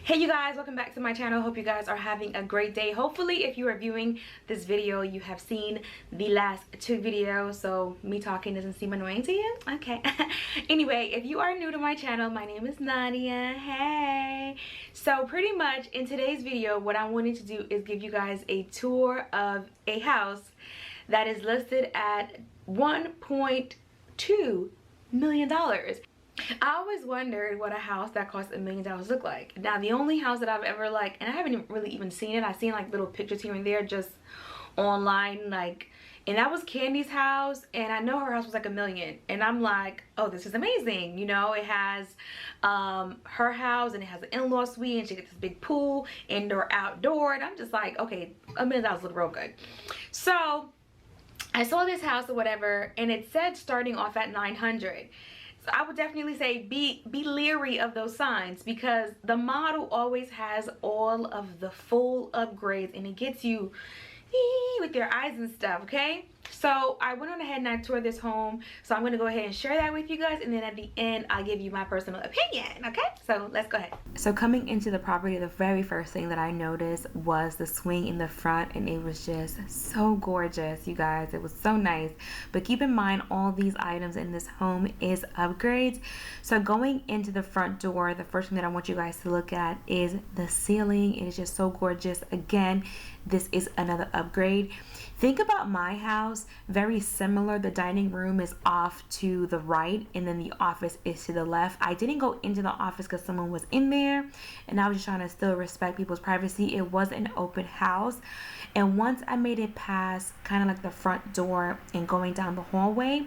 Hey you guys, welcome back to my channel. Hope you guys are having a great day. Hopefully if you are viewing this video you have seen the last two videos, so me talking doesn't seem annoying to you. Okay. Anyway, if you are new to my channel, my name is Nadia. Hey. So pretty much in today's video what I wanted to do is give you guys a tour of a house that is listed at $1.2 million. I always wondered what a house that cost $1 million looked like. Now the only house that I've ever and I haven't really even seen it, I've seen like little pictures here and there just online, and that was Candy's house, and I know her house was like $1 million, and I'm like, oh, this is amazing. You know, it has her house and it has an in-law suite and she gets this big pool, indoor, outdoor, and I'm just like, okay, $1 million look real good. So I saw this house or whatever and it said starting off at 900. So I would definitely say be leery of those signs, because the model always has all of the full upgrades and it gets you with your eyes and stuff, okay? So I went on ahead and I toured this home, so I'm going to go ahead and share that with you guys, and then at the end I'll give you my personal opinion, okay? So let's go ahead. So coming into the property, the very first thing that I noticed was the swing in the front, and it was just so gorgeous, you guys. It was so nice. But keep in mind, all these items in this home is upgrades. So going into the front door, the first thing that I want you guys to look at is the ceiling. It is just so gorgeous. Again, this is another upgrade. Think about my house, very similar. The dining room is off to the right and then the office is to the left. I didn't go into the office because someone was in there and I was just trying to still respect people's privacy. It was an open house, and once I made it past kind of like the front door and going down the hallway,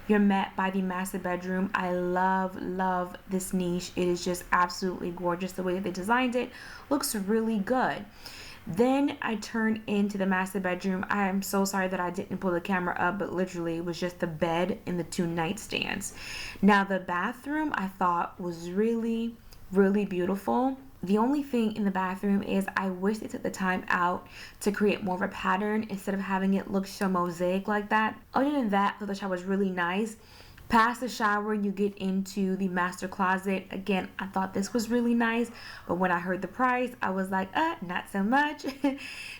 you're met by the master bedroom. I love this niche. It is just absolutely gorgeous. The way that they designed it looks really good. Then I turned into the master bedroom. I am so sorry that I didn't pull the camera up, but literally it was just the bed and the two nightstands. Now the bathroom I thought was really beautiful. The only thing in the bathroom is I wish they took the time out to create more of a pattern instead of having it look so mosaic like that. Other than that, I thought the shower was really nice. Past the shower, you get into the master closet. Again, I thought this was really nice, but when I heard the price, I was like, not so much.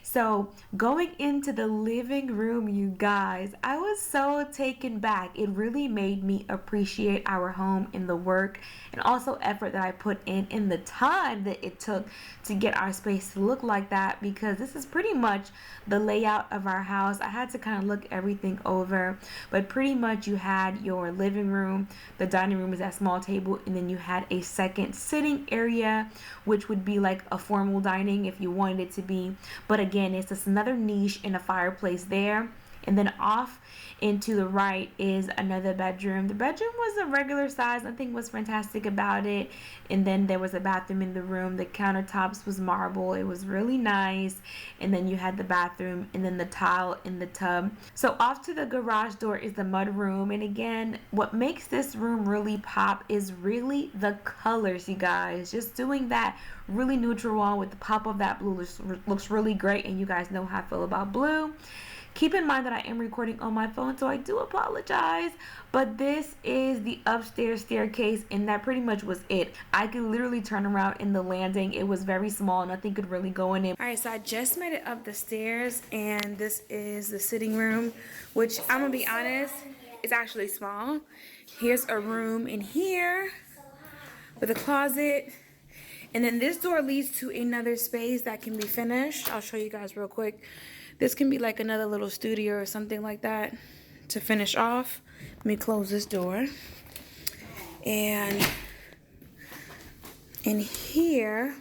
So going into the living room, you guys, I was so taken back. It really made me appreciate our home and the work and also effort that I put in the time that it took to get our space to look like that, because this is pretty much the layout of our house. I had to kind of look everything over, but pretty much you had your living room, the dining room is that small table, and then you had a second sitting area, which would be like a formal dining if you wanted it to be. But again, it's just another niche and a fireplace there. And then off into the right is another bedroom. The bedroom was a regular size. Nothing was fantastic about it. And then there was a bathroom in the room. The countertops was marble. It was really nice. And then you had the bathroom and then the tile in the tub. So off to the garage door is the mud room. And again, what makes this room really pop is really the colors, you guys. Just doing that really neutral wall with the pop of that blue looks really great. And you guys know how I feel about blue. Keep in mind that I am recording on my phone, so I do apologize, but this is the upstairs staircase, and that pretty much was it. I could literally turn around in the landing. It was very small. Nothing could really go in it. All right, so I just made it up the stairs, and this is the sitting room, which I'm gonna be honest, it's actually small. Here's a room in here with a closet, and then this door leads to another space that can be finished. I'll show you guys real quick. This can be like another little studio or something like that to finish off. Let me close this door. And in here,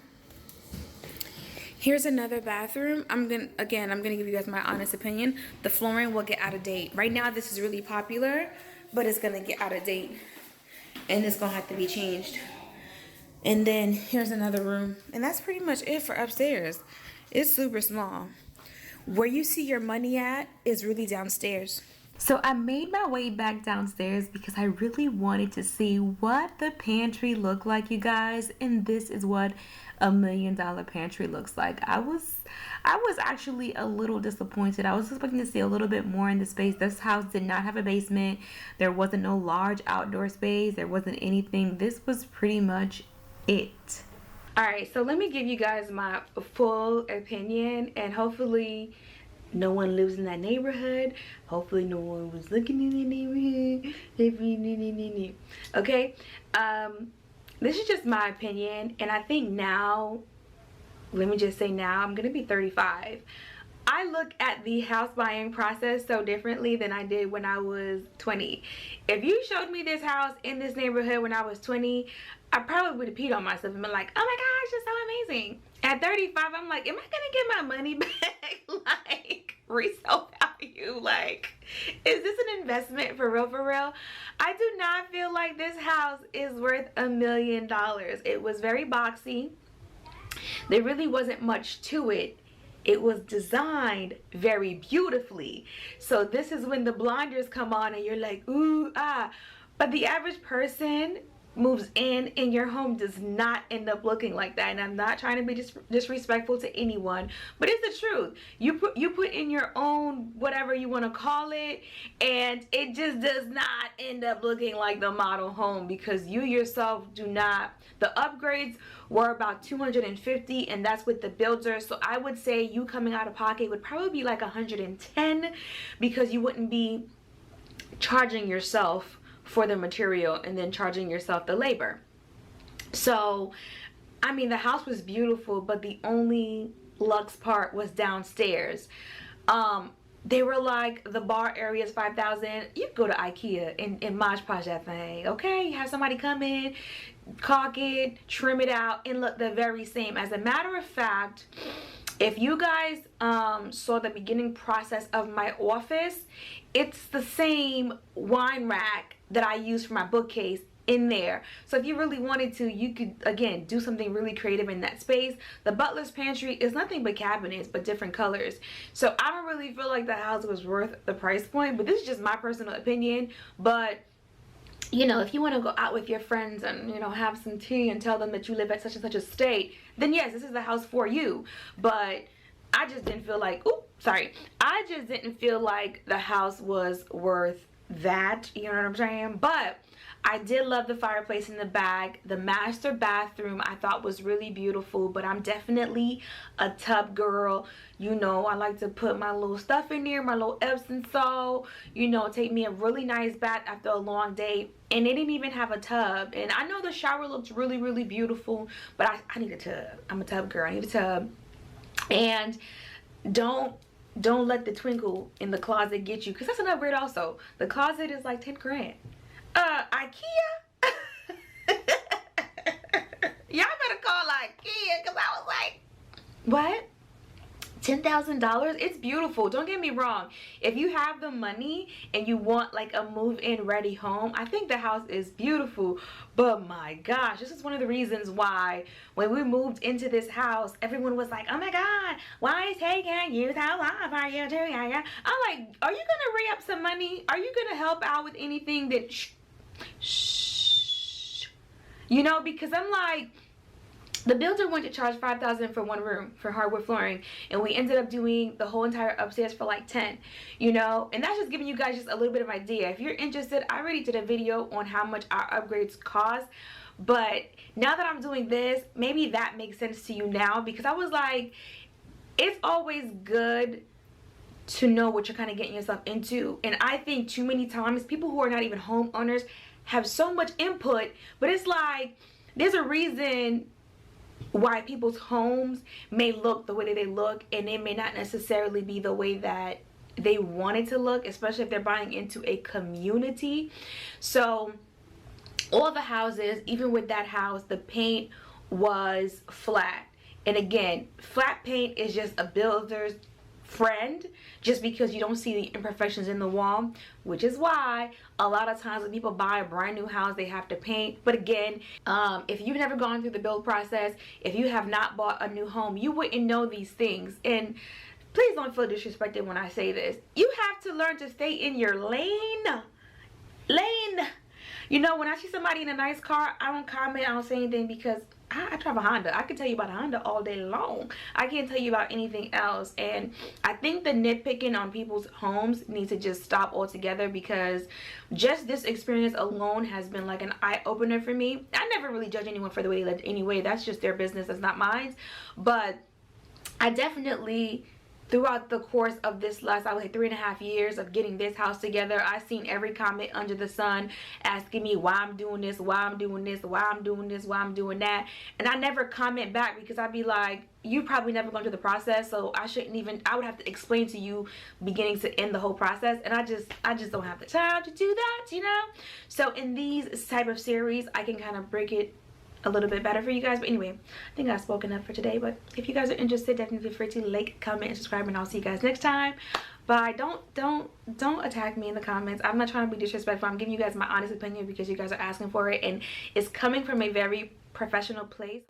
here's another bathroom. I'm gonna give you guys my honest opinion. The flooring will get out of date. Right now this is really popular, but it's gonna get out of date and it's gonna have to be changed. And then here's another room, and that's pretty much it for upstairs. It's super small. Where you see your money at is really downstairs. So I made my way back downstairs because I really wanted to see what the pantry looked like, you guys. And this is what $1 million pantry looks like. I was actually a little disappointed. I was expecting to see a little bit more in the space. This house did not have a basement. There wasn't no large outdoor space. There wasn't anything. This was pretty much it. Alright, so let me give you guys my full opinion, and hopefully no one lives in that neighborhood. Hopefully no one was looking in the neighborhood. Okay, this is just my opinion, and I think now, let me just say now, I'm gonna be 35. I look at the house buying process so differently than I did when I was 20. If you showed me this house in this neighborhood when I was 20, I probably would have peed on myself and been like, oh my gosh, it's so amazing. At 35, I'm like, am I gonna get my money back? Like, resale value? Like, is this an investment for real, for real? I do not feel like this house is worth $1 million. It was very boxy. There really wasn't much to it. It was designed very beautifully. So this is when the blinders come on and you're like, ooh, ah. But the average person moves in and your home does not end up looking like that. And I'm not trying to be disrespectful to anyone, but it's the truth. You put in your own whatever you want to call it, and it just does not end up looking like the model home, because you yourself do not. The upgrades were about $250, and that's with the builder. So I would say you coming out of pocket would probably be like $110, because you wouldn't be charging yourself for the material and then charging yourself the labor. So I mean, the house was beautiful, but the only luxe part was downstairs. They were like, the bar area is $5,000. You could go to IKEA and Mod Podge that thing, okay? You have somebody come in, caulk it, trim it out, and look the very same. As a matter of fact, if you guys saw the beginning process of my office, it's the same wine rack that I use for my bookcase in there. So if you really wanted to, you could, again, do something really creative in that space. The butler's pantry is nothing but cabinets, but different colors. So I don't really feel like the house was worth the price point, but this is just my personal opinion. But you know, if you want to go out with your friends and, you know, have some tea and tell them that you live at such and such a state, then yes, this is the house for you. But I just didn't feel like, I just didn't feel like the house was worth that, you know what I'm saying? But I did love the fireplace in the back. The master bathroom I thought was really beautiful, but I'm definitely a tub girl. You know, I like to put my little stuff in there, my little Epsom salt, you know, take me a really nice bath after a long day. And they didn't even have a tub. And I know the shower looked really, really beautiful, but I need a tub. I'm a tub girl. I need a tub. And don't let the twinkle in the closet get you, because that's an upgrade also. The closet is like 10 grand. IKEA? Y'all better call IKEA, because I was like, what? $10,000? It's beautiful. Don't get me wrong. If you have the money and you want like a move-in ready home, I think the house is beautiful. But my gosh, this is one of the reasons why when we moved into this house, everyone was like, oh my God, why is taking you so long for you to? I'm like, are you gonna re-up some money? Are you gonna help out with anything that shh, you know, because I'm like, the builder wanted to charge $5,000 for one room for hardwood flooring, and we ended up doing the whole entire upstairs for like 10, you know. And that's just giving you guys just a little bit of idea. If you're interested, I already did a video on how much our upgrades cost, but now that I'm doing this, maybe that makes sense to you now, because I was like, it's always good to know what you're kind of getting yourself into. And I think too many times people who are not even homeowners have so much input, but it's like, there's a reason why people's homes may look the way that they look, and it may not necessarily be the way that they want it to look, especially if they're buying into a community. So all the houses, even with that house, the paint was flat. And again, flat paint is just a builder's friend, just because you don't see the imperfections in the wall, which is why a lot of times when people buy a brand new house, they have to paint. But again, if you've never gone through the build process, if you have not bought a new home, you wouldn't know these things. And please don't feel disrespected when I say this. You have to learn to stay in your lane. You know, when I see somebody in a nice car, I don't comment, I don't say anything, because I drive a Honda. I can tell you about a Honda all day long. I can't tell you about anything else. And I think the nitpicking on people's homes needs to just stop altogether, because just this experience alone has been like an eye-opener for me. I never really judge anyone for the way they live anyway. That's just their business. That's not mine. But I definitely, throughout the course of this last, I would say 3.5 years of getting this house together, I've seen every comment under the sun asking me why I'm doing this, why I'm doing this, why I'm doing this, why I'm doing that. And I never comment back, because I'd be like, you probably never gone through the process, so I shouldn't even, I would have to explain to you beginning to end the whole process, and I just don't have the time to do that, you know? So in these type of series, I can kind of break it a little bit better for you guys. But anyway, I think I've spoken up for today. But if you guys are interested, definitely feel free to like, comment, and subscribe, and I'll see you guys next time. But don't attack me in the comments. I'm not trying to be disrespectful. I'm giving you guys my honest opinion because you guys are asking for it, and it's coming from a very professional place.